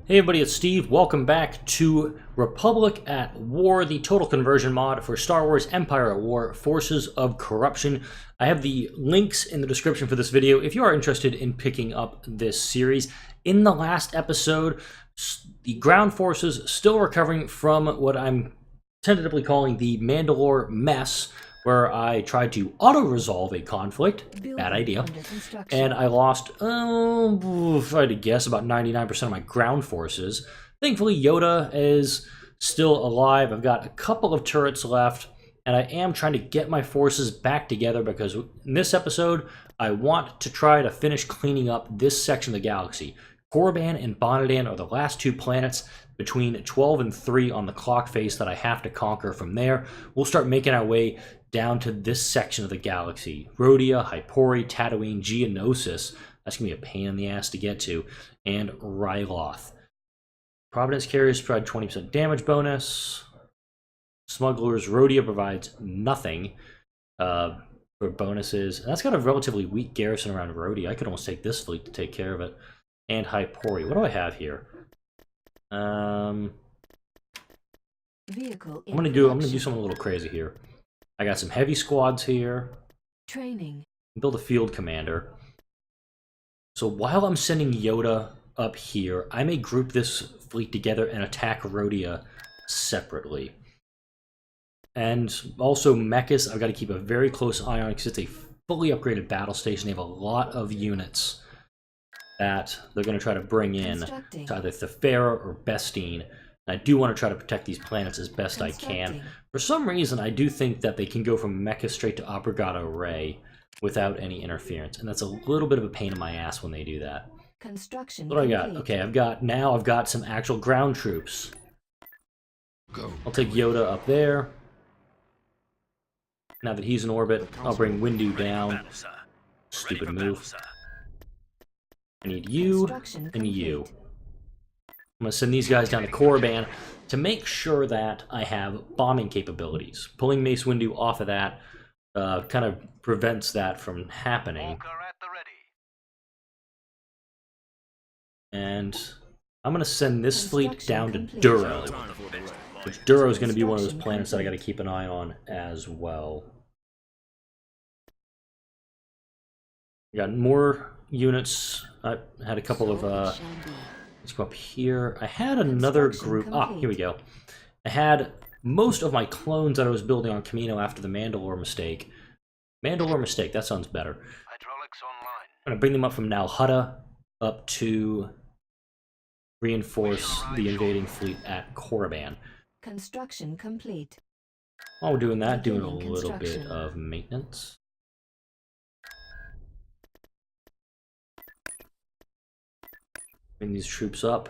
Hey everybody, it's Steve. Welcome back to Republic at War, the total conversion mod for Star Wars Empire at War, Forces of Corruption. I have the links in the description for this video if you are interested in picking up this series. In the last episode, the ground forces still recovering from what I'm tentatively calling the Mandalore mess, where I tried to auto-resolve a conflict. Bad idea. And I lost, if I had to guess, about 99% of my ground forces. Thankfully, Yoda is still alive. I've got a couple of turrets left, and I am trying to get my forces back together because in this episode, I want to try to finish cleaning up this section of the galaxy. Korriban and Bonadan are the last two planets between 12 and 3 on the clock face that I have to conquer. From there, we'll start making our way down to this section of the galaxy. Rhodia, Hypori, Tatooine, Geonosis, that's going to be a pain in the ass to get to, and Ryloth. Providence carriers provide 20% damage bonus. Smugglers, Rhodia provides nothing for bonuses. And that's got a relatively weak garrison around Rhodia. I could almost take this fleet to take care of it. And Hypori. What do I have here? I'm gonna do something a little crazy here. I got some heavy squads here. Training. Build a field commander. So while I'm sending Yoda up here, I may group this fleet together and attack Rhodia separately. And also Mechas, I've got to keep a very close eye on because it's a fully upgraded battle station. They have a lot of units that they're going to try to bring in to either Thefera or Bestine. I do want to try to protect these planets as best I can. For some reason, I do think that they can go from Mecha straight to Abrogado Ray without any interference, and that's a little bit of a pain in my ass when they do that. Construction. What do I got? Okay, I've got some actual ground troops. I'll take Yoda up there. Now that he's in orbit, I'll bring Windu down. Stupid move. I need you and you. I'm going to send these guys down to Korriban to make sure that I have bombing capabilities. Pulling Mace Windu off of that kind of prevents that from happening. And I'm going to send this fleet down to Duro. Which Duro is going to be one of those planets that I got to keep an eye on as well. We got more units. I had a couple of... let's go up here. I had another group. Here we go. I had most of my clones that I was building on Camino after the Mandalore mistake. Mandalore mistake, that sounds better. I'm going to bring them up from Nal Hutta up to reinforce the invading fleet at Korriban. Construction complete. While we're doing that, doing a little bit of maintenance. Bring these troops up.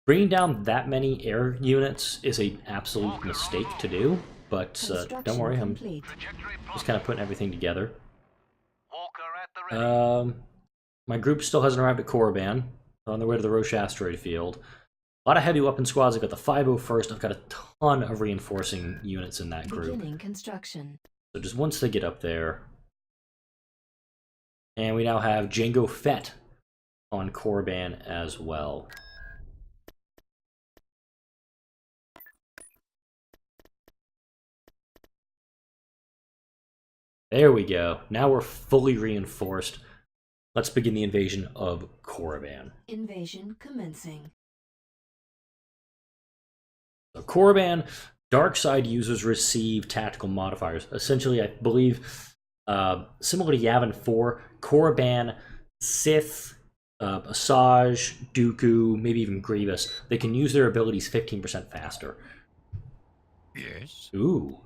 Bringing down that many air units is an absolute mistake to do, but don't worry, I'm just kind of putting everything together. My group still hasn't arrived at Korriban. They're on their way to the Roche asteroid field. A lot of heavy weapon squads. I've got the 501st. I've got a ton of reinforcing units in that group. Beginning construction. So just once they get up there. And we now have Jango Fett on Korriban as well. There we go. Now we're fully reinforced. Let's begin the invasion of Korriban. Invasion commencing. So Korriban, dark side users receive tactical modifiers. Essentially, I believe... similar to Yavin 4, Korriban, Sith, Asajj, Dooku, maybe even Grievous, they can use their abilities 15% faster. Yes. Ooh.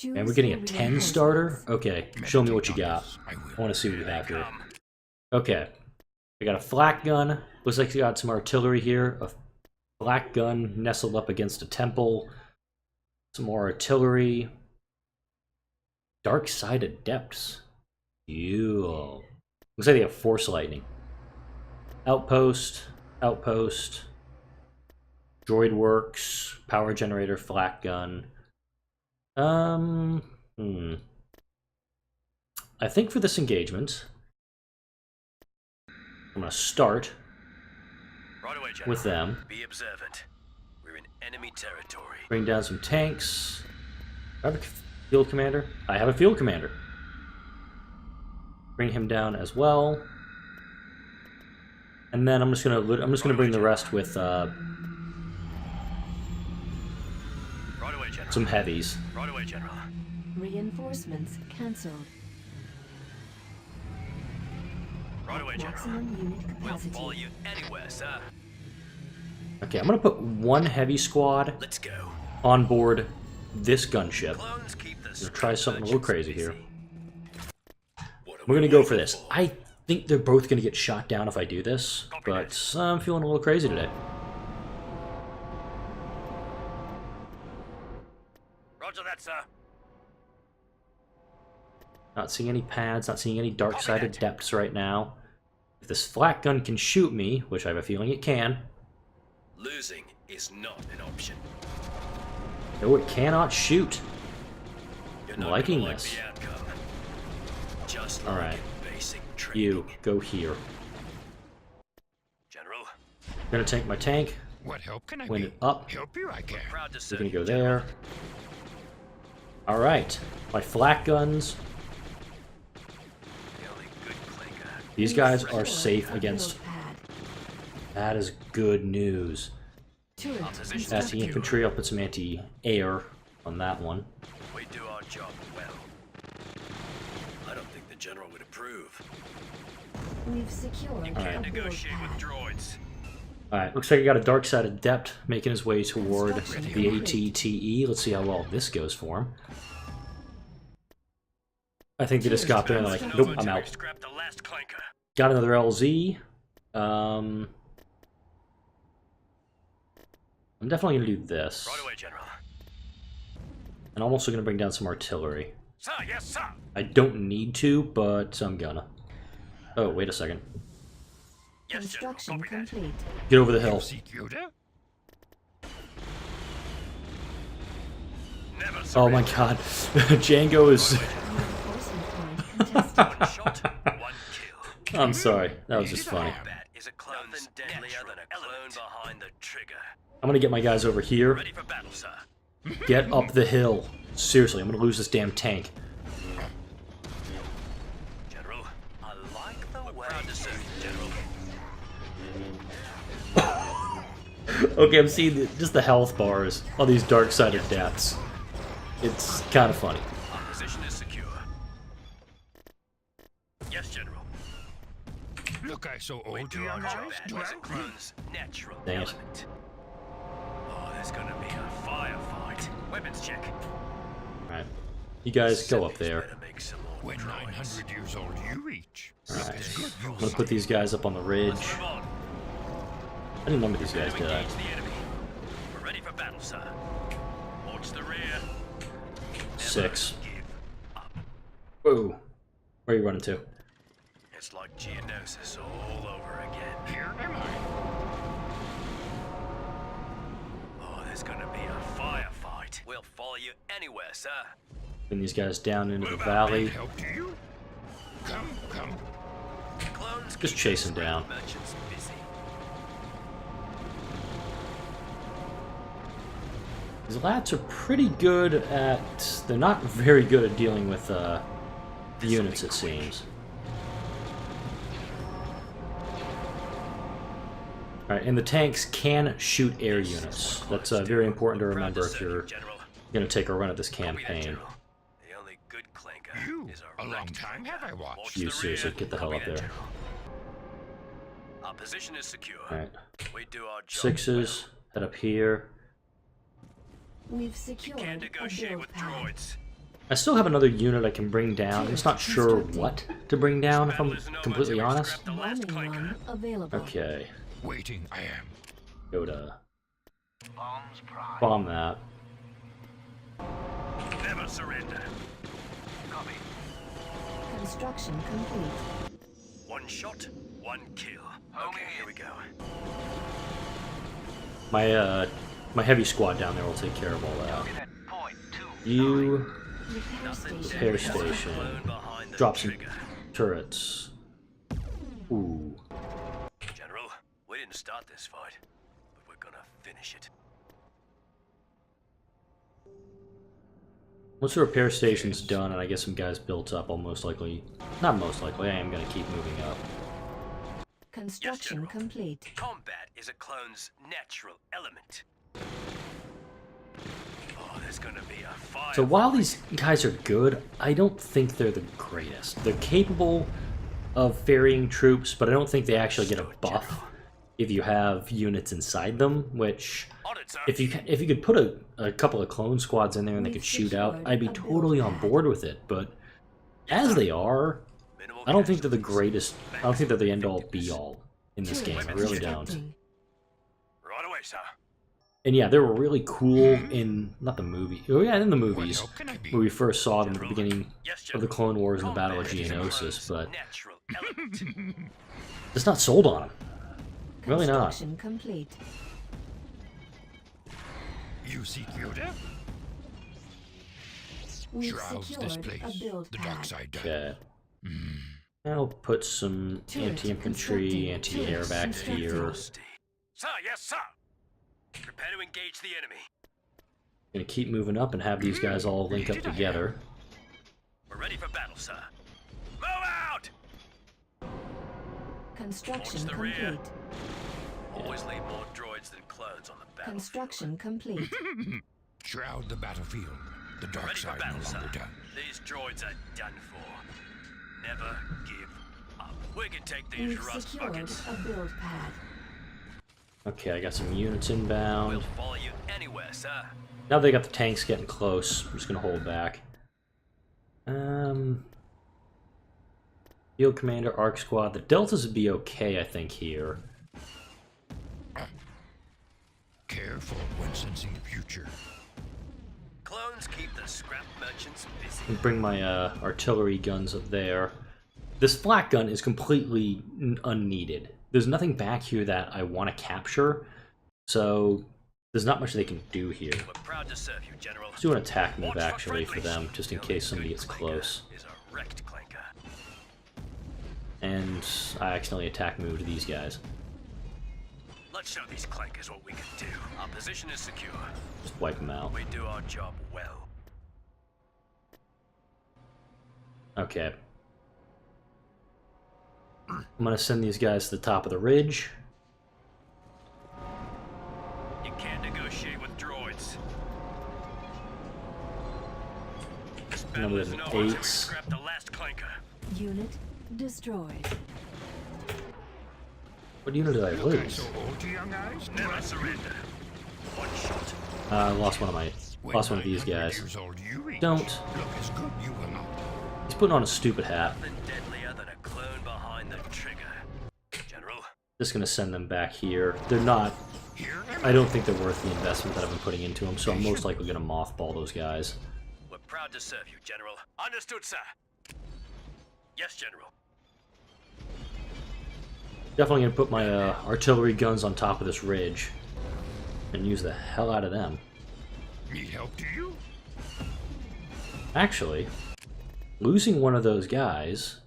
And we're getting a 10 starter? Okay, show me what you got. I want to see what you have here. Okay. I got a flak gun. Looks like you got some artillery here. A flak gun nestled up against a temple. Some more artillery. Dark Side Adepts. Ew. Looks like they have Force Lightning. Outpost. Outpost. Droid Works. Power Generator. Flak Gun. I think for this engagement, I'm gonna start Right away, General. with them. Be observant. We're in enemy territory. Bring down some tanks. Do I have a field commander? I have a field commander. Bring him down as well. And then I'm just gonna bring the rest with Right away, General. some heavies. Right away, General. Reinforcements cancelled. Right away, General. Maximum unit We'll follow capacity. you anywhere, sir. Okay, I'm gonna put one heavy squad Let's go. on board this gunship. Clones keep the We'll try something a little crazy busy. here. What are We're we gonna go for waiting this. I think they're both gonna get shot down if I do this, but I'm feeling a little crazy today. Roger that, sir. Not seeing any pads, not seeing any dark-sided depths right now. If this flak gun can shoot me, which I have a feeling it can. Losing is not an option. No, it cannot shoot. You're I'm not liking gonna like this. the outcome. Just like Alright. in basic training. You, go here. General, I'm gonna take my tank, What help can I win be? it up. Help you, I can. proud to We're serve gonna you, go General. there. Alright, my flak guns. The only good clinker. These guys are safe against... Build pad. That is good news. Turret Opposition That's constructed. the infantry. I'll put some anti-air on that one. We do our job well. I don't think the General would approve. We've secured You a can't build negotiate with pad. droids. Alright, looks like I got a dark side adept making his way toward the ATTE. Let's see how well this goes for him. I think they just got there and they're like, nope, I'm out. Scrap the last clanker. Got another LZ. I'm definitely gonna do this. Right away, General. And I'm also gonna bring down some artillery. Sir, yes, sir. I don't need to, but I'm gonna. Oh, wait a second. Yes, General. Construction Copy that. complete. Get over the hill. Seek Yoda? Never Oh my god. Django is... Reinforcement point contested. One shot, one kill. I'm sorry. That was just funny. That is a clone nothing deadlier than a clone behind the trigger. I'm gonna get my guys over here. Ready for battle, sir. Get up the hill. Seriously, I'm gonna lose this damn tank. General, I like the way. Proud to serve you, General. Okay, I'm seeing just the health bars. All these dark-sided deaths. It's kind of funny. Our position is secure. Yes, General. Look, I so We old to do your our job. eyes. Boys and clones, natural Dang it. element. Oh, there's gonna be a firefight. Weapons check. Alright. You guys go up there. Better make some more When droids. 900 years old you reach. Alright. It's good I'm you'll gonna put see. these guys up on the ridge. Let's move on. I didn't number these guys, To did I? engage the enemy. We're ready for battle, sir. Watch the rear. Never 6. give up. Whoa. Where are you running to? It's like Geonosis all over again. Here am I. Oh, there's gonna be a firefight. We'll follow you anywhere, sir. Bring these guys down into the Move out, valley. Help to you? Come, come. Clones Just keep chase the him down. scrap merchants busy. These lads are pretty good at... They're not very good at dealing with units, it seems. Alright, and the tanks can shoot air units. That's very important to remember if you're going to take a run at this campaign. The only good clanker You, is our a long wrecked time clanker. have I watched. Watch You the seriously, rear. get the hell Copy up that, there. General. Our position is secure. Alright, We do our job 6s, head up here. We've well. secured Can't a negotiate build with pad. droids. I still have another unit I can bring down. I'm just not sure what to bring down, if I'm completely honest. The last Bombing clanker. run available. Okay, Waiting I am. go to... Bomb that. Never surrender. Copy. Construction complete. One shot, one kill. Okay, here we go. My heavy squad down there will take care of all that. You Repair Nothing station. repair deadlier than a station. clone behind the Drop some trigger. turrets. Ooh. start this fight, but we're gonna finish it. Once the repair station's done and I get some guys built up, I'll not most likely, I am going to keep moving up. Construction General. complete. Combat is a clone's natural element. Oh, there's gonna be a fire. So while these guys are good, I don't think they're the greatest. They're capable of ferrying troops, but I don't think they actually get a buff if you have units inside them, which On it, sir. if you could put a couple of clone squads in there and they could shoot out, I'd be totally on board with it. But as they are, Minimal I don't think they're the casualties. greatest. I don't think they're the end all be all in this game. I really don't. Right away, sir. And yeah, they were really cool in not the movie. Oh yeah, in the What movies help can I be? where we first saw them at the beginning Yes, of the General. Clone Wars and the Battle of Combat is a Geonosis, clone's but natural element. just not sold on them. Really not. Construction complete. You seek Yoda? We've Shrouds this secured a place. build The dark pad. side does. Okay. I'll put some Turret anti-infantry, constructing. anti-air Turret back constructing. here. Frosty. Sir, yes, sir. Prepare to engage the enemy. Gonna keep moving up and have these guys all link up together. We're ready for battle, sir. Move out! Construction Towards the rear. complete. Always leave more droids than clones on the battlefield. Construction complete. Shroud the battlefield. The dark Ready for side battle, no sir. longer done. These droids are done for. Never give up. We can take these We've rust secured buckets. a build pad. Okay, I got some units We'll inbound. follow you anywhere, sir. Now they got the tanks getting close. I'm just gonna hold back. Field Commander, Arc Squad. The Deltas would be okay, I think, here. Careful when sensing the future. Clones keep the scrap merchants busy. And bring my artillery guns up there. This flak gun is completely unneeded. There's nothing back here that I want to capture, so there's not much they can do here. We're proud to serve you, General. Let's do an attack move Watch actually for friendlies. them, just in The case only somebody good gets clanker close. Is a wrecked clanker. And I accidentally attack moved these guys. Let's show these clankers what we can do. Our position is secure. Just wipe them out. We do our job well. Okay. I'm gonna send these guys to the top of the ridge. You can't negotiate with droids. This battle Number isn't over till we 8. scrap the last clanker. Unit destroyed. What unit did I Look, I'm lose? so old, you young eyes. Never surrender. One shot. I lost one of my, When lost one of these 900 guys. years old you reach, Don't. Look as good you will not. He's putting on a stupid hat. Nothing deadlier than a clone behind the trigger. General, Just gonna send them back here. They're not. Here am I don't think they're worth the investment that I've been putting into them, so I'm most likely gonna mothball those guys. we're proud to serve you, General. Understood, sir. Yes, General. Definitely gonna put my artillery guns on top of this ridge and use the hell out of them. Need help, do you? Actually, losing one of those guys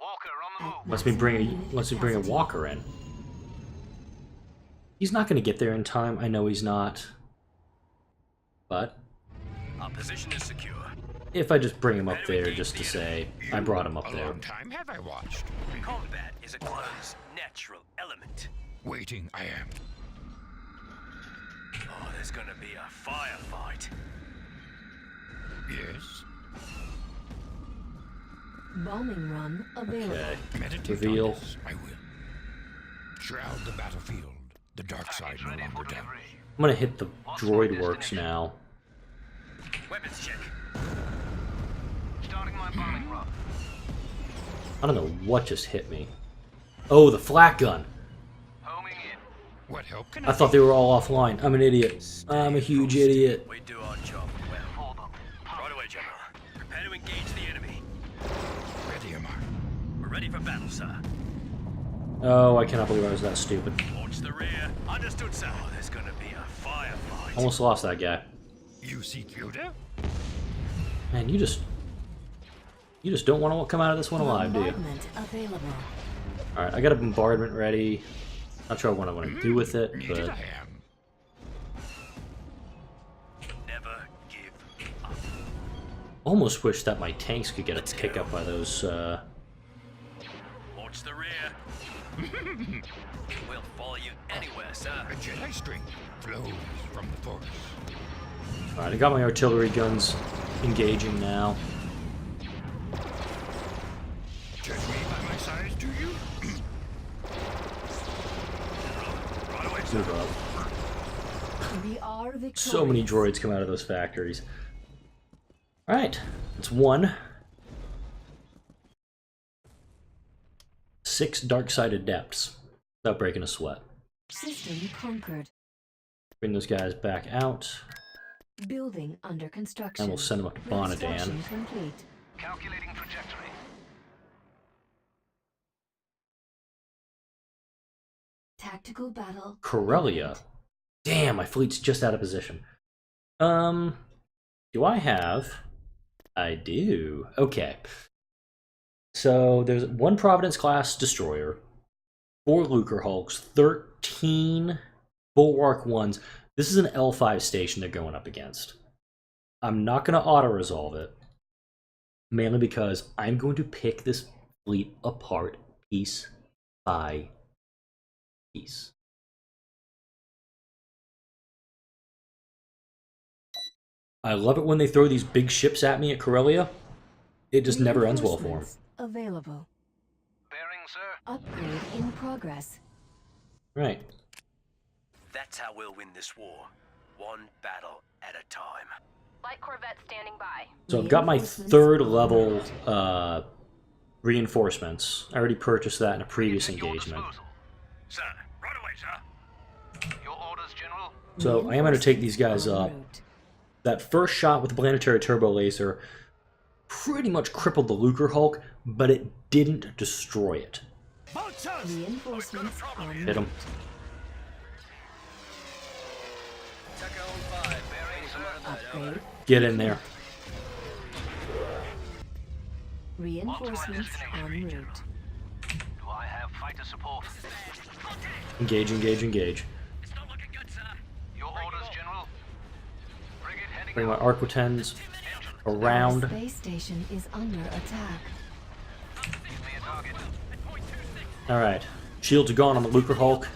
Walker on the move. lets me bring a walker in. He's not gonna get there in time. I know he's not. But Our position is secure. if I just bring him up there just to say I brought him up A there. long time have I watched. Combat is a clone's natural element. Waiting I am. Oh, there's gonna be a firefight. Yes. Bombing run available. Okay. Meditate Reveal. on this. I will. Shroud the battlefield. The dark side no longer done. I'm gonna hit the droid works now. Weapons check. Starting my bombing run. I don't know what just hit me. Oh, the flak gun. Homing in. What help can I thought they were all offline. I'm an idiot. I'm a huge idiot. We do our job well. Hold up. Right away, General. Prepare to engage the enemy. Ready am I. We're ready for battle, sir. Oh, I cannot believe I was that stupid. Watch the rear. Understood, sir. Oh, there's gonna be a firefight. Almost lost that guy. You seek Yoda? Man, you just don't want to come out of this one alive, do you? Bombardment available. Alright, I got a bombardment ready. Not sure what I want to do with it, Needed but a hand. Never give up. almost wish that my tanks could get a pick up by those. Watch the rear. We'll follow you anywhere, sir. A Jedi strength flows from the Force. Alright, I got my artillery guns engaging now. Judge me by my size, do you? Move up. We are victorious. So many droids come out of those factories. Alright, that's 1. 6 dark-side adepts. Without breaking a sweat. System conquered. Bring those guys back out. Building under construction. And we'll send them up to Bonadan. Construction complete. Calculating trajectory. Tactical battle. Corellia. Damn, my fleet's just out of position. Do I have... I do. Okay. So, there's 1 Providence-class destroyer, 4 Lucre Hulks, 13 Bulwark 1s. This is an L5 station they're going up against. I'm not going to auto-resolve it, mainly because I'm going to pick this fleet apart piece by piece. I love it when they throw these big ships at me at Corellia. It just never ends well for them. Reinforcements available. Bearing, sir. Upgrade in progress. Right. That's how we'll win this war. One battle at a time. Light Corvette standing by. So I've got my 3rd level reinforcements. I already purchased that in a previous engagement. Sir, right away, sir. Your orders, General. So I am going to take these guys up. That first shot with the planetary turbo laser pretty much crippled the Lucre Hulk, but it didn't destroy it. Reinforcements on Hit him. upgrade. Get in there. Reinforcements en route. Do I have fighter support? Engage, engage, engage. It's not looking good, sir. Your orders, General. Frigate heading Bring my out. Arquitens around. Space station is under attack. Give me a target. Alright. Shields are gone on the Lucre Hulk.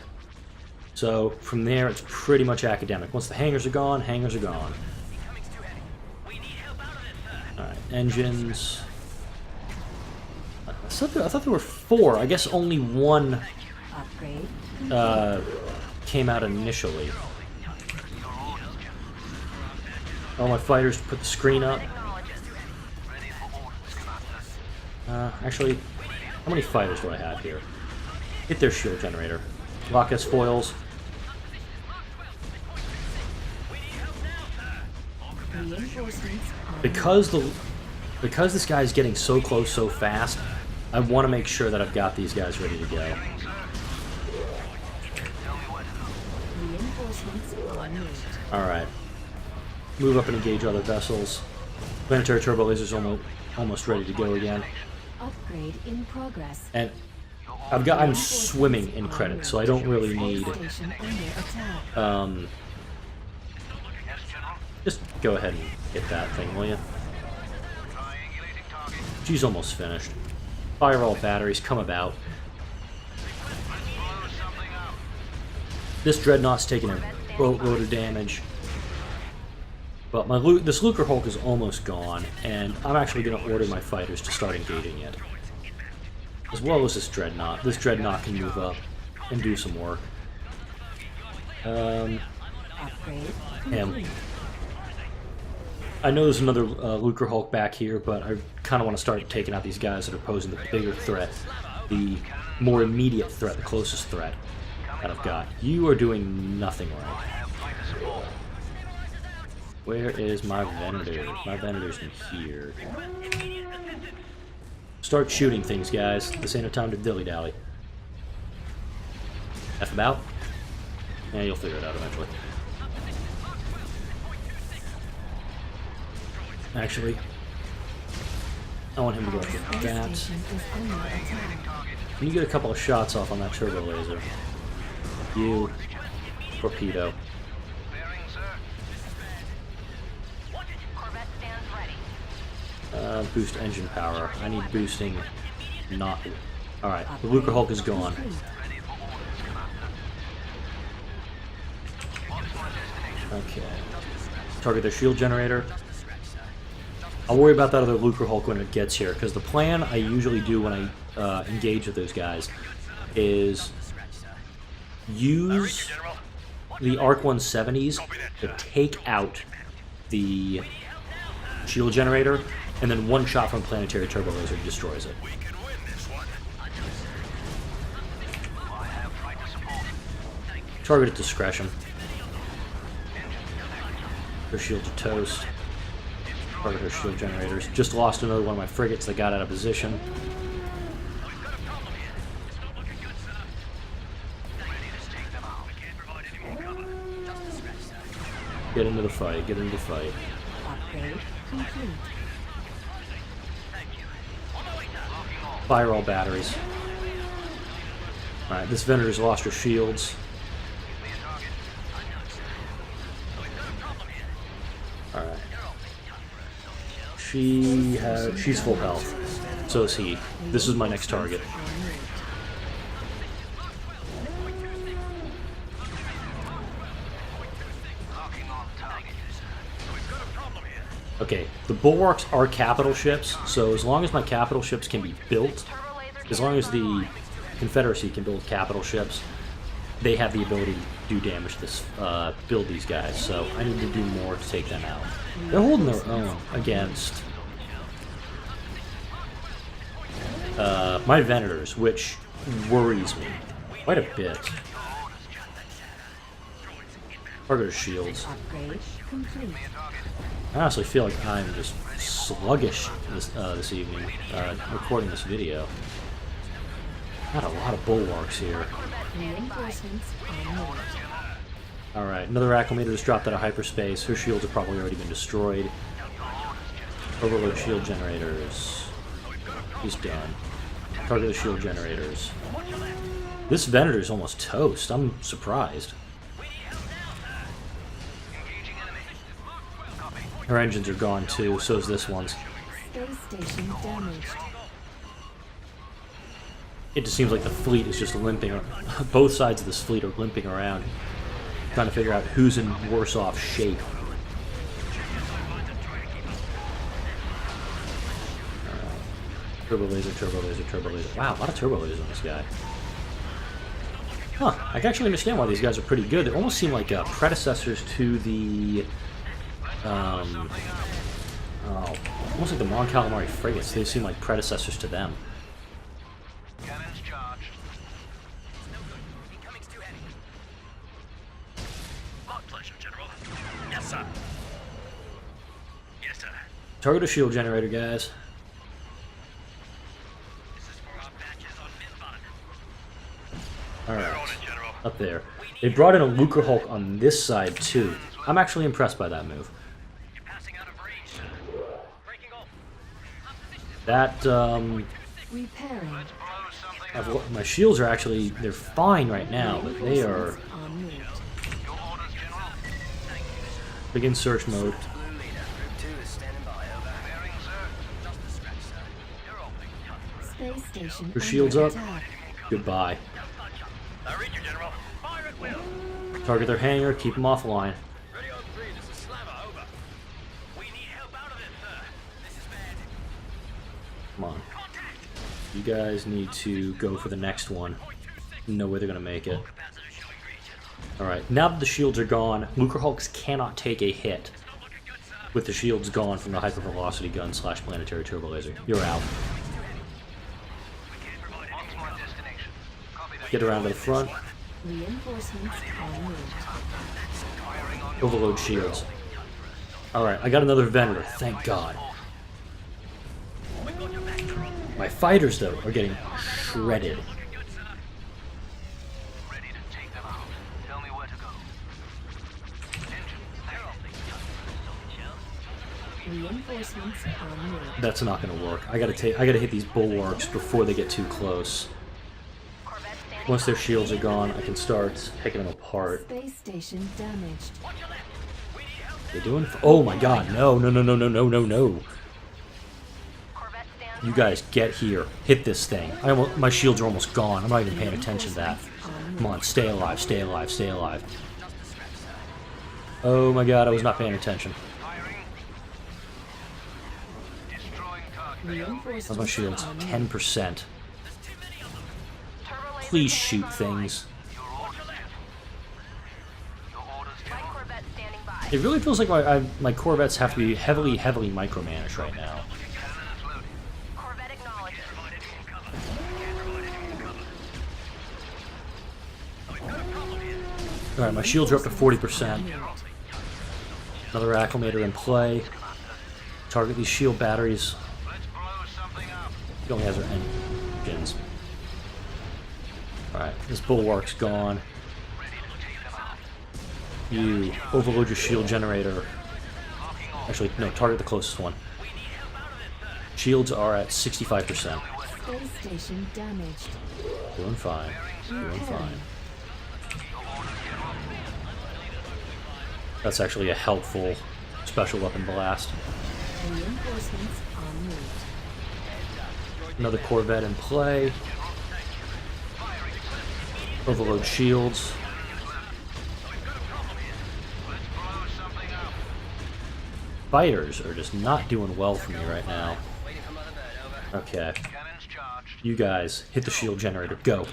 So from there, it's pretty much academic. Once the hangars are gone, hangars are gone. Incoming's too heavy. We need help out of it, sir. Alright, engines. I thought there were 4. I guess only 1 Upgrade. came out initially. All my fighters put the screen up. Actually, how many fighters do I have here? Hit their shield generator. Lock S foils. Reinforcements on Because this guy's getting so close so fast, I want to make sure that I've got these guys ready to go. reinforcements en route. Alright. Move up and engage other vessels. Planetary turbo laser's almost ready to go again. Upgrade in progress. And I'm swimming in credits, so I don't really need Station under attack. just go ahead and hit that thing, will you? She's almost finished. Fire all batteries, come about. This Dreadnought's taking a boatload of damage. But this Lucre Hulk is almost gone, and I'm actually going to order my fighters to start engaging it. As well as this Dreadnought. This Dreadnought can move up and do some work. Upgrade Him. complete. I know there's another Lucre Hulk back here, but I kind of want to start taking out these guys that are posing the bigger threat. The more immediate threat, the closest threat that I've got. You are doing nothing right. Where is my Venator? My Venator's in here. Start shooting things, guys. This ain't a time to dilly-dally. F about? Yeah, you'll figure it out eventually. Actually, I want him to go up with Space that. station is under attack. Can you get a couple of shots off on that turbo laser? You. Torpedo. Corvette stands ready. Boost engine power. I need boosting. Not. Alright, the Lucre Hulk is gone. Okay. Target their shield generator. I'll worry about that other Lucre Hulk when it gets here, because the plan I usually do when I engage with those guys is use the Arc 170s to take out the shield generator, and then one shot from planetary turbo laser destroys it. Target at discretion. Her shields are toast. Target her shield generators. Just lost another one of my frigates that got out of position. Get into the fight, get into the fight. Upgrade complete. Fire all batteries. Alright, this Venator's lost her shields. Alright. She's full health. So is he. This is my next target. Okay, the bulwarks are capital ships, so as long as my capital ships can be built, as long as the Confederacy can build capital ships, they have the ability to do damage to build these guys, so I need to do more to take them out. They're holding their own against my Venators, which worries me quite a bit. Target shields. Upgrade complete. I honestly feel like I'm just sluggish this evening, recording this video. Not a lot of bulwarks here. Reinforcements en route. Alright, another acclimator just dropped out of hyperspace. Her shields have probably already been destroyed. Overload shield generators. He's done. Target the shield generators. This Venator's almost toast. I'm surprised. Her engines are gone too, so is this one's. Space station damaged. It just seems like the fleet is just limping. Both sides of this fleet are limping around, trying to figure out who's in worse off shape. Turbo laser, turbo laser, turbo laser. Wow, a lot of turbo lasers on this guy. Huh, I can actually understand why these guys are pretty good. They almost seem like predecessors to the almost like the Mon Calamari frigates. They seem like predecessors to them. Cannons charged. My pleasure, General. Yes, sir. Yes, sir. Target a shield generator, guys. This is for our batches on Minbun. Alright, On it, General. up there. They brought in a Lucre Hulk on this side, too. I'm actually impressed by that move. You're passing out of range. Breaking off. That, Repairing. my shields are actually, they're fine right now, but they are... En route. Begin search mode. Space station Her shields up. attack. Goodbye. I read you, General. Fire at will. Target their hangar, keep them offline. Ready on 3, this is Slava, over. We need help out of it, sir. This is bad. Come on. Contact. You guys need to go for the next one. No way they're going to make it. Capacitor showing green, General. Alright, now that the shields are gone, Lucre Hulks cannot take a hit Not looking good, sir. with the shields gone from the hypervelocity gun / planetary turbo laser. You're out. Get around to the front. Reinforcements en route. Overload shields. Alright, I got another Venator, thank God. My fighters, though, are getting shredded. Ready to take them out. Tell me where to go. Reinforcements en route. That's not gonna work. I gotta hit these bulwarks before they get too close. Corvette standing Once their shields are gone, I can start picking them apart. Space station damaged. They doing? Oh my god, no, no, no, no, no, no, no, no. Corvette stands You guys, get here. Hit this thing. My shields are almost gone. I'm not even paying attention to that. Come on, stay alive, stay alive, stay alive. Oh my god, I was not paying attention. Reinforcements How's my shields? en route. 10%. turbo laser Please standing shoot by. things. Light Corvette standing by. It really feels like my Corvettes have to be heavily, heavily micromanaged right now. Corvette acknowledged. Alright, my shields are up to 40%. Another acclimator in play. Target these shield batteries. He only has our engines. Alright, this bulwark's gone. You overload your shield generator. Actually, no, target the closest one. Shields are at 65%. Space station damaged. Doing fine. Doing fine. That's actually a helpful special weapon blast. Reinforcements en route. Another Corvette in play. Overload shields. Fighters are just not doing well for me right now. Okay. You guys, hit the shield generator. Go.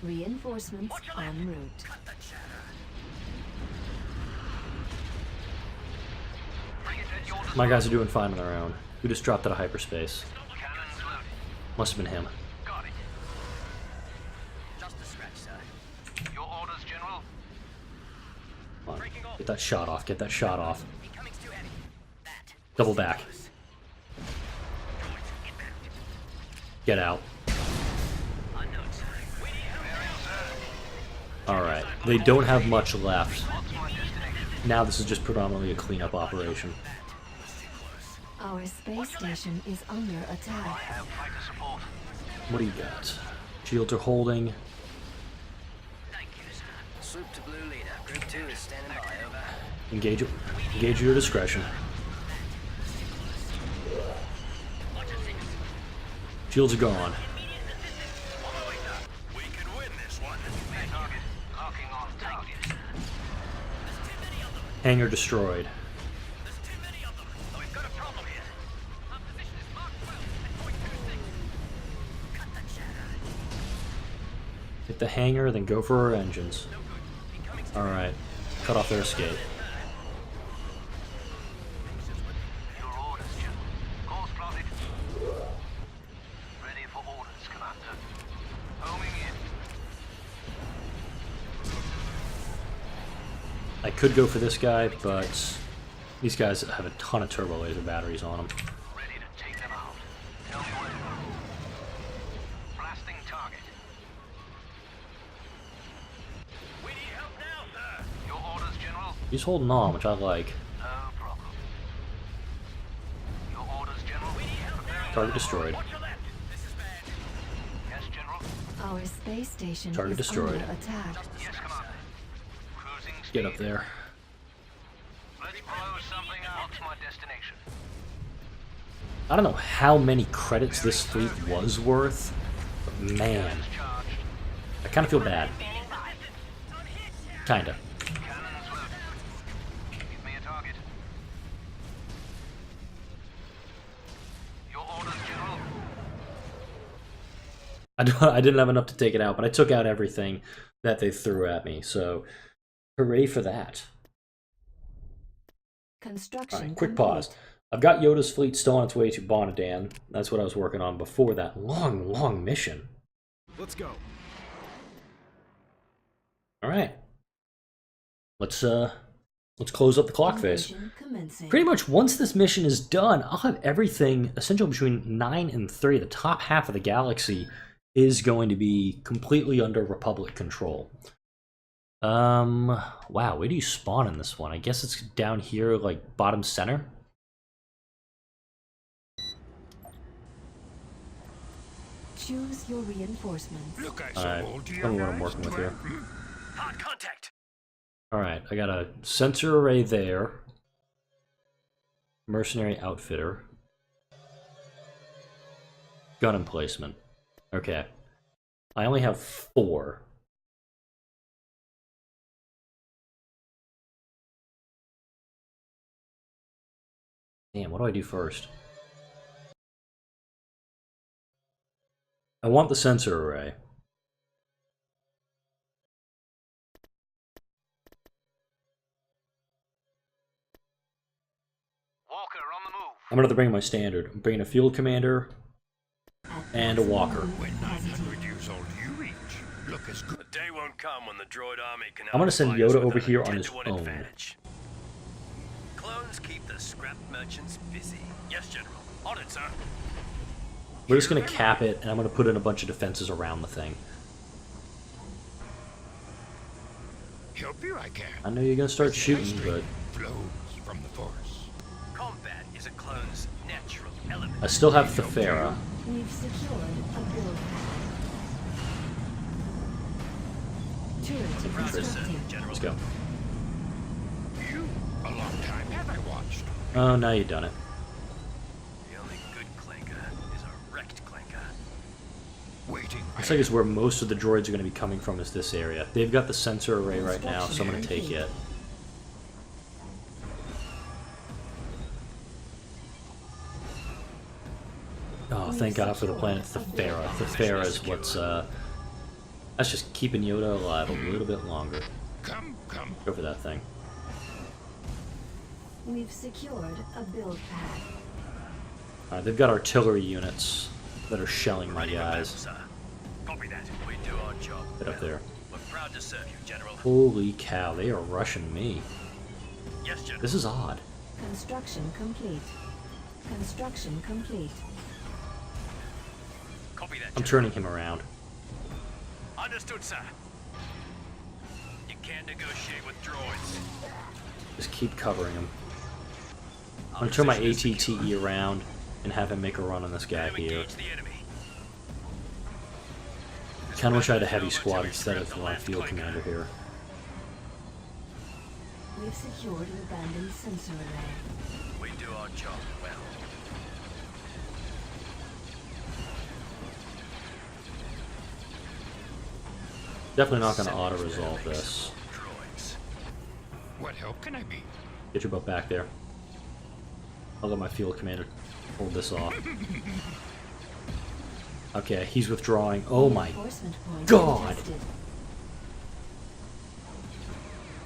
Reinforcements en route. My guys are doing fine on their own. Who just dropped out of hyperspace? Must have been him. Come on. Get that shot off. Get that shot off. Double back. Get out. Alright. They don't have much left. Now this is just predominantly a cleanup operation. Our space station is under attack. What do you got? Shields are holding. Swoop to blue leader. Group 2 is standing by, over. Engage at your discretion. Shields are gone. We can win this one. Locking on target. Hangar destroyed. There's too many of them. Oh, we've got a problem here. Our position is Mark 12 at point 26. Cut the chatter. Hit the hangar, then go for our engines. Alright. Cut off their escape. Your orders, General. Course plotted. Ready for orders, Commander. Homing in. I could go for this guy, but these guys have a ton of turbo laser batteries on them. Ready to take them out. Tell me where to go. Blasting target. We need help now, sir. Your orders, General. He's holding on, which I like. No problem. Your orders, General. Target destroyed. Watch your left. This is bad. Yes, General. Our space station Target is destroyed. under attack. Yes, Commander. Cruising speed. Get up there. Let's blow something out. What's my destination? I don't know how many credits this fleet was worth, but man, Charged. I kind of feel bad. Standing by. Kinda. Cannons loaded. Give me a target. Your orders, General. I didn't have enough to take it out, but I took out everything that they threw at me, so hooray for that. Construction Alright, quick complete. pause. I've got Yoda's fleet still on its way to Bonadan. That's what I was working on before that long, long mission. Let's go. Alright. Let's close up the clock phase. Operation commencing. Pretty much once this mission is done, I'll have everything essentially between 9 and 3. The top half of the galaxy is going to be completely under Republic control. Wow, where do you spawn in this one? I guess it's down here, like bottom center. Choose your reinforcements. Look, I Alright, so old to tell me your what I'm eyes, working with do I? here. Hard contact. Alright, I got a sensor array there. Mercenary outfitter. Gun emplacement. Okay. I only have 4. Damn, what do I do first? I want the sensor array. Walker on the move. I'm gonna have to bring my standard. I'm bringing a field commander and a walker. When 900 years old you reach, look as good. The day won't come when the droid army can. I'm gonna send outfly us Yoda with over a here on his 10-to-1 own. advantage. Clones keep the scrap merchants busy. Yes, General. On it, sir. We're just gonna cap it, and I'm gonna put in a bunch of defenses around the thing. Help you I can. I know you're gonna start shooting, but Flows from the force. Combat is a clone's natural element. I still have Thefera. We've secured a build pad. Turret Proud to serve constructing. you, General. Let's go. You, a long time have I watched. Oh, now you've done it. The only good clanker is a wrecked clanker. Waiting. Looks like it's where most of the droids are gonna be coming from is this area. They've got the sensor array right now, so I'm gonna take it. Oh, thank God for the planet Thefera. Thefera is what's, that's just keeping Yoda alive a little bit longer. Come. Go for that thing. We've secured a build pad. Alright, they've got artillery units that are shelling my Ready for battle, guys. sir. Copy that. We do our job. Get up there. We're proud to serve you, General. Holy cow, they are rushing me. Yes, General. This is odd. Construction complete. Construction complete. Copy that, I'm General. turning him around. Understood, sir. You can't negotiate with droids. Just keep covering him. I'm gonna turn my ATTE around and have him make a run on this guy Enemy here. engage the enemy. Kinda wish I had a heavy squad instead of my field commander here. We've secured an abandoned sensor array. We do our job well. Definitely not gonna auto-resolve this. Droids. What help can I be? Get your butt back there. I'll let my field commander hold this off. Okay, he's withdrawing. Oh my Reinforcement point God! contested.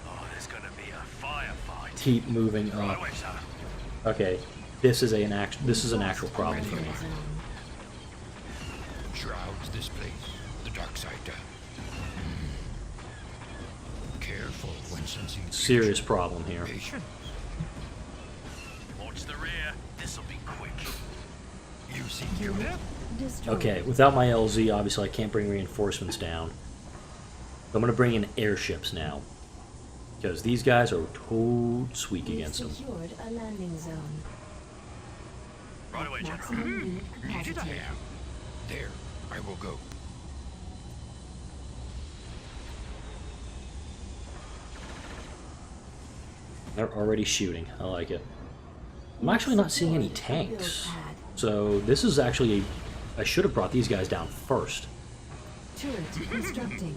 Oh, there's gonna be a firefight. Keep moving Right up. away, sir. Okay, this is an actual problem for me. Landing zone. Shrouds this place. The dark side down. Careful when sensing Serious problem here. patient. Watch the rear. This'll be quick. You seek your death. Destroyed. Okay, without my LZ, obviously I can't bring reinforcements down. I'm gonna bring in airships now. Because these guys are totes weak We've against them. secured a landing zone. Right away, General. Maximum unit Needed I capacity. am. There, I will go. They're already shooting. I like it. I'm actually not seeing any tanks. So this is actually I should have brought these guys down first. Turret constructing.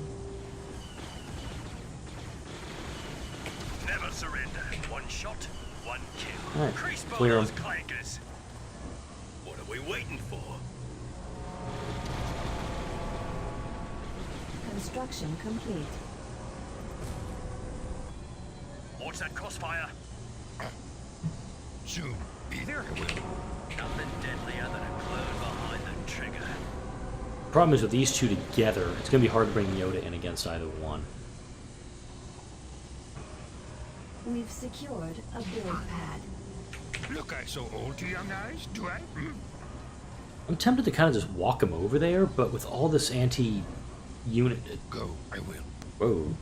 Never surrender. One shot, one kill. Alright, Crease clear those 'em. clankers. What are we waiting for? Construction complete. What's that crossfire? Soon. Be there, I will. Nothing deadlier than a clone behind the trigger. Problem is with these two together, it's gonna be hard to bring Yoda in against either one. We've secured a build pad. Look, I so old to young eyes, do I? I'm tempted to kind of just walk him over there, but with all this anti-unit... Go, I will. Whoa.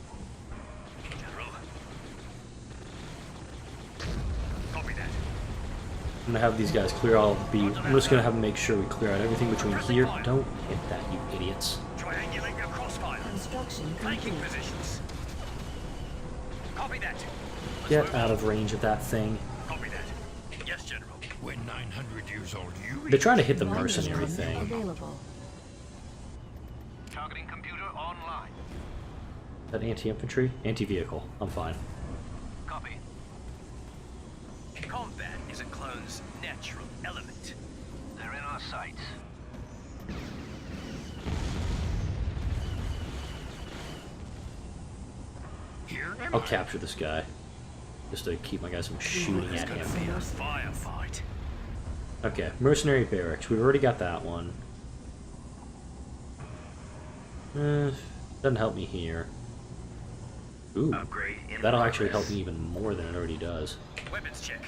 General. Copy that. I'm gonna have these guys clear all the. I'm just gonna have them make sure we clear out everything between here. Don't hit that, you idiots. Triangulate your crossfire. Construction Flanking complete. positions. Copy that. Get out of range of that thing. Copy that. Yes, General. When 900 years old you They're trying to hit the Mining mercenary equipment thing. Available. Targeting computer online. That anti-infantry? Anti-vehicle. I'm fine. Copy. Combat is a clone's natural element. They're in our sights. here am I'll I. capture this guy. Just to keep my guys from shooting at him. Be a firefight. Okay, mercenary barracks. We've already got that one. Doesn't help me here. Ooh, Upgrade in that'll actually progress. help me even more than it already does. Weapons check.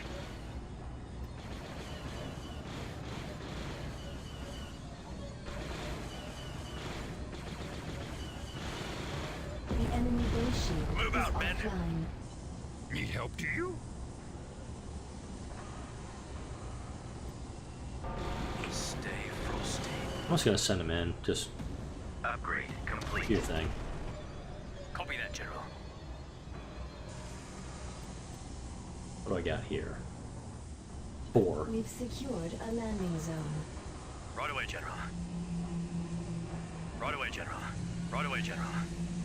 The enemy base shield Move is out, men. offline. Need help, do you? Stay frosty. I'm just gonna send him in. Just Upgrade complete. do your thing. Copy that, General. What do I got here? 4. We've secured a landing zone. Right away, General. Right away, General. Right away, General.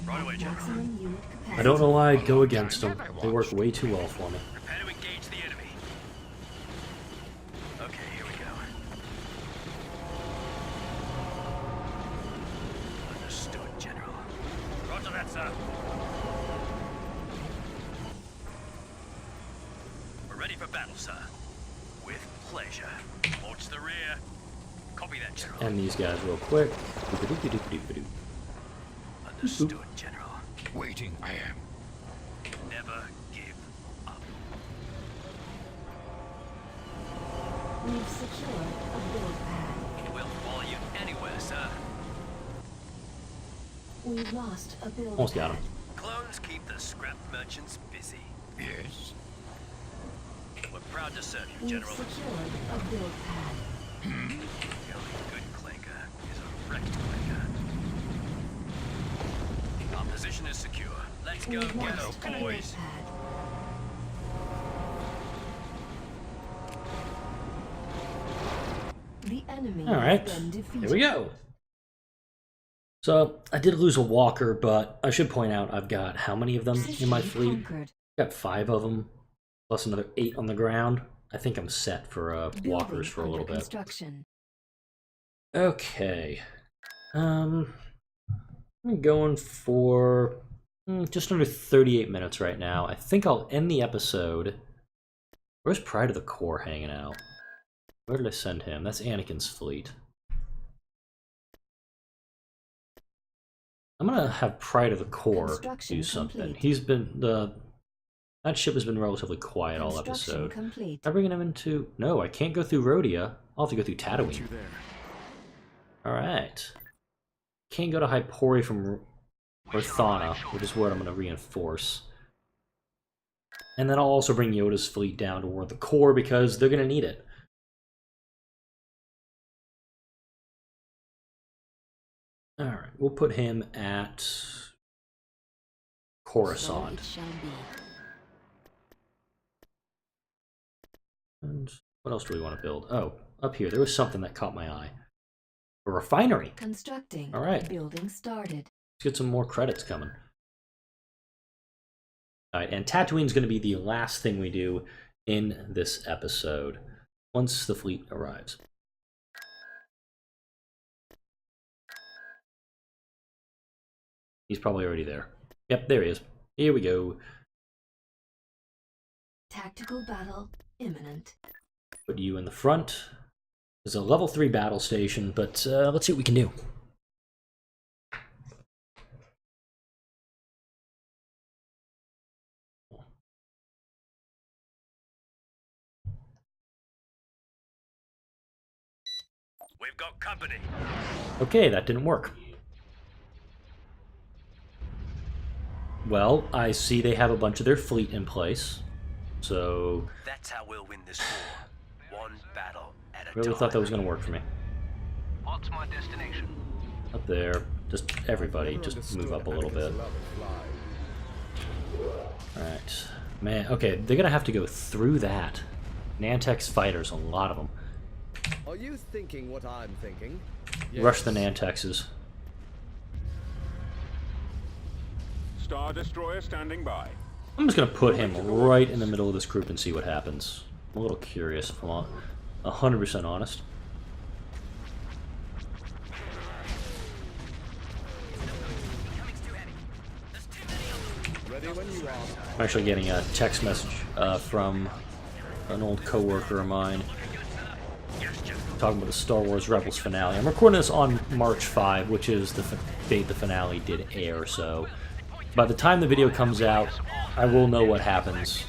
Right away, General. Maximum unit capacity. I don't know why I'd go against them. They work way too well for me. Prepare to engage the enemy. Okay, here we go. Understood, General. Roger that, sir. We're ready for battle, sir. With pleasure. Watch the rear. Copy that, General. End these guys real quick. Doop-a-doop-a-doop-a-doop. Understood, General. Waiting, I am. Never give up. We've secured a build pad. We'll follow you anywhere, sir. We've lost a build Almost got pad. him. Clones keep the scrap merchants busy. Yes. We're proud to serve you, We've General. secured a build pad. The only good clanker is a wrecked clanker. Our position is secure. Let's go, We've get lost a them, build boys. pad. The enemy All right, has been defeated. here we go. So I did lose a walker, but I should point out I've got how many of them in my Position fleet? conquered. Got 5 of them, plus another 8 on the ground. I think I'm set for walkers Building for a little under bit. construction. Okay. I'm going for just under 38 minutes right now. I think I'll end the episode. Where's Pride of the Core hanging out? Where did I send him? That's Anakin's fleet. I'm gonna have Pride of the Core Construction do something. complete. He's been that ship has been relatively quiet all Construction episode. complete. Am I bringing him into? No, I can't go through Rhodia. I'll have to go through Tatooine. All right. Can't go to Hypori from Orthana, which is what I'm going to reinforce. And then I'll also bring Yoda's fleet down toward the core because they're going to need it. All right, we'll put him at Coruscant. So it shall be. And what else do we want to build? Oh, up here, there was something that caught my eye. A refinery. Constructing. All right. Building started. Let's get some more credits coming. Alright, and Tatooine's going to be the last thing we do in this episode, once the fleet arrives. He's probably already there. Yep, there he is. Here we go. Tactical battle imminent. Put you in the front. There's a level 3 battle station, but let's see what we can do. We've got company. Okay, that didn't work. Well, I see they have a bunch of their fleet in place. So, That's how we'll win this war. one battle at a Really time. thought that was going to work for me. What's my destination? Up there. Just everybody, just move up a little bit. Alright. Man, okay, they're going to have to go through that. Nantex fighters, a lot of them. Are you thinking what I'm thinking? Rush the Nantexes. Star Destroyer standing by. I'm just going to put him right in the middle of this group and see what happens. I'm a little curious if I'm 100% honest. Ready when you are. I'm actually getting a text message from an old co-worker of mine talking about the Star Wars Rebels finale. I'm recording this on March 5, which is the date the finale did air, so by the time the video comes out, I will know what happens.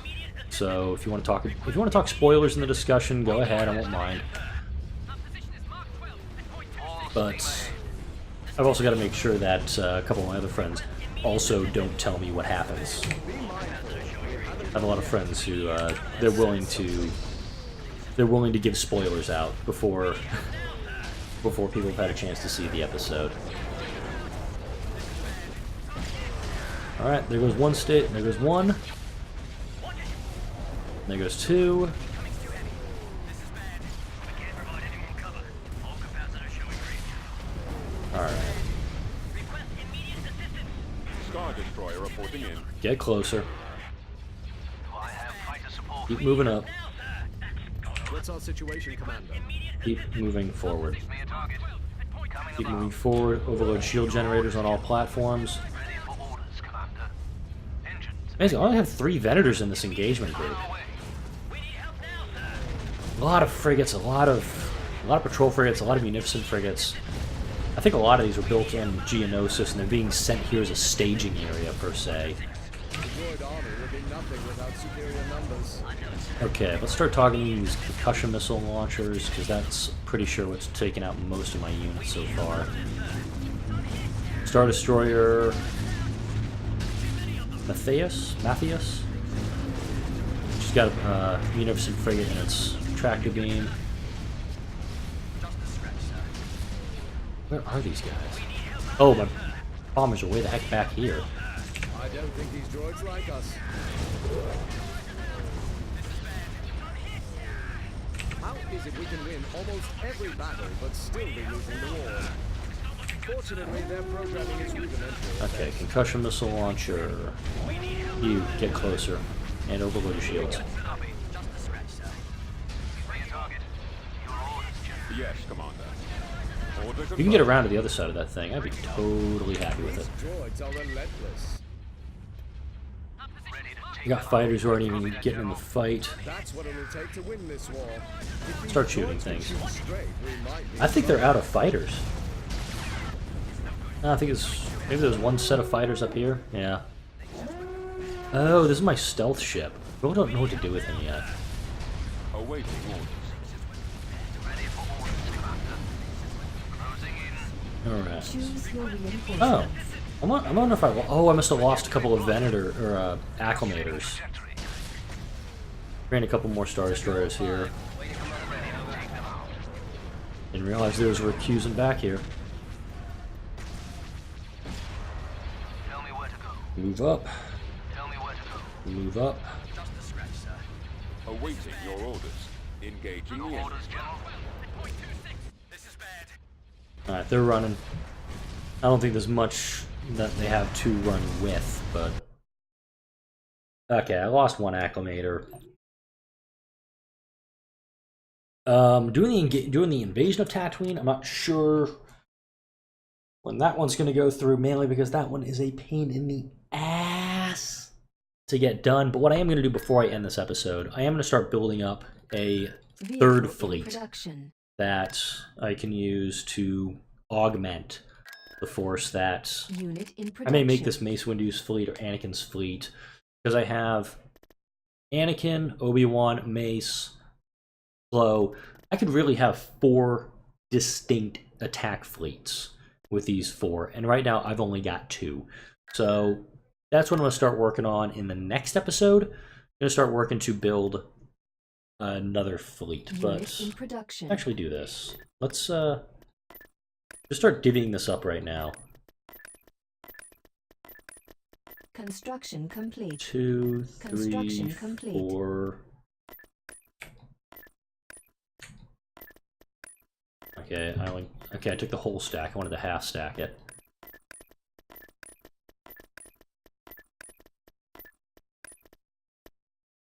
So if you want to talk spoilers in the discussion, go ahead, I won't mind. But I've also got to make sure that a couple of my other friends also don't tell me what happens. I have a lot of friends who they're willing to give spoilers out before people have had a chance to see the episode. All right, there goes one state. There goes one. There goes two. All right. Star Destroyer reporting in. Get closer. Do I have fighter support? Keep moving up. What's our situation, Commander? Keep moving forward. Give me a target. Coming Keep along. moving forward. Overload shield generators on all platforms. Ready for orders, Commander. Engines. Amazing. I only have 3 Venators in this engagement group. Away. A lot of frigates, a lot of patrol frigates, a lot of munificent frigates. I think a lot of these were built in Geonosis, and they're being sent here as a staging area per se. The droid army would be nothing without superior numbers. Okay, let's start talking these concussion missile launchers, because that's pretty sure what's taken out most of my units so far. Star Destroyer Matthias? She's got a munificent frigate in its tractor beam. Where are these guys? Oh, my bombers are way the heck back here. I don't think these droids like us. How is it we can win almost every battle but still be losing the war? Fortunately, their programming is rudimentary. Okay, concussion missile launcher. You get closer and overload your shields. Copy. Bring a target. Your orders, General. Yes, Commander. Order You can get around to the other side of that thing. I'd be totally happy with These it. droids are relentless. Ready to take You got fighters who aren't even getting in the fight. That's what it'll take to win this war. If these Start shooting droids can things. shoot straight, we might be I think they're out of fighters. No, I think it's maybe there's one set of fighters up here. Yeah. Oh, this is my stealth ship. I really don't know what to do with him yet. awaiting orders. Ready for orders, Commander. Closing in. All right. Choose your reinforcements. Oh, I wonder if I must have lost a couple of Venator or acclimators. Trajectory. Ran a couple more Star Destroyers here. Didn't realize there was a recusant back here. Tell me where to go. Move up. Tell me where to go. Move up. Awaiting your orders. Engaging the enemy. Orders, General. Alright, they're running. I don't think there's much that they have to run with, but... Okay, I lost one acclimator. Doing the invasion of Tatooine, I'm not sure when that one's going to go through, mainly because that one is a pain in the ass to get done. But what I am going to do before I end this episode, I am going to start building up a third Vehicle in fleet production. that I can use to augment the force that Unit in production. I may make this Mace Windu's fleet or Anakin's fleet, because I have Anakin, Obi-Wan, Mace, Flo. I could really have 4 distinct attack fleets with these 4, and right now I've only got 2. So that's what I'm going to start working on in the next episode. I'm going to start working to build another fleet, Unit but in production. actually do this. Let's just start divvying this up right now. Construction complete. 2, 3, Construction complete. 4. Okay, I took the whole stack. I wanted to half stack it.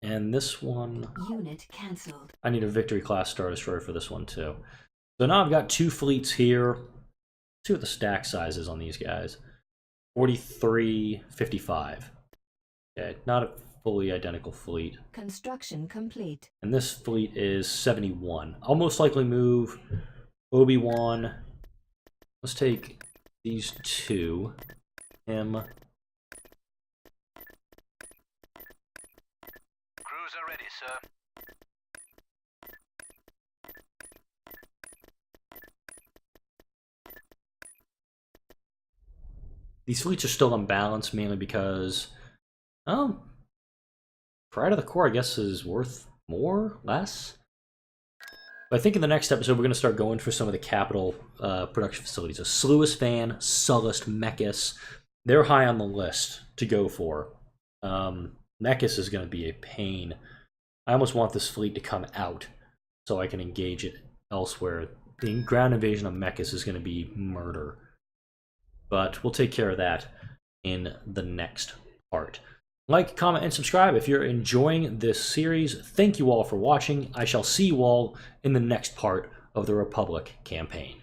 And this one, Unit cancelled. I need a Victory class Star Destroyer for this one too. So now I've got 2 fleets here. Let's see what the stack size is on these guys. 43, 55. Okay, not a fully identical fleet. Construction complete. And this fleet is 71. I'll most likely move Obi-Wan. Let's take these 2. Him. Cruiser ready, sir. These fleets are still unbalanced, mainly because, Pride of the Core, I guess, is worth more, less. But I think in the next episode, we're going to start going for some of the capital production facilities. So Sluis Fan, Sullust, Mechas, they're high on the list to go for. Mechas is going to be a pain. I almost want this fleet to come out so I can engage it elsewhere. The ground invasion of Mechas is going to be murder. But we'll take care of that in the next part. Like, comment, and subscribe if you're enjoying this series. Thank you all for watching. I shall see you all in the next part of the Republic campaign.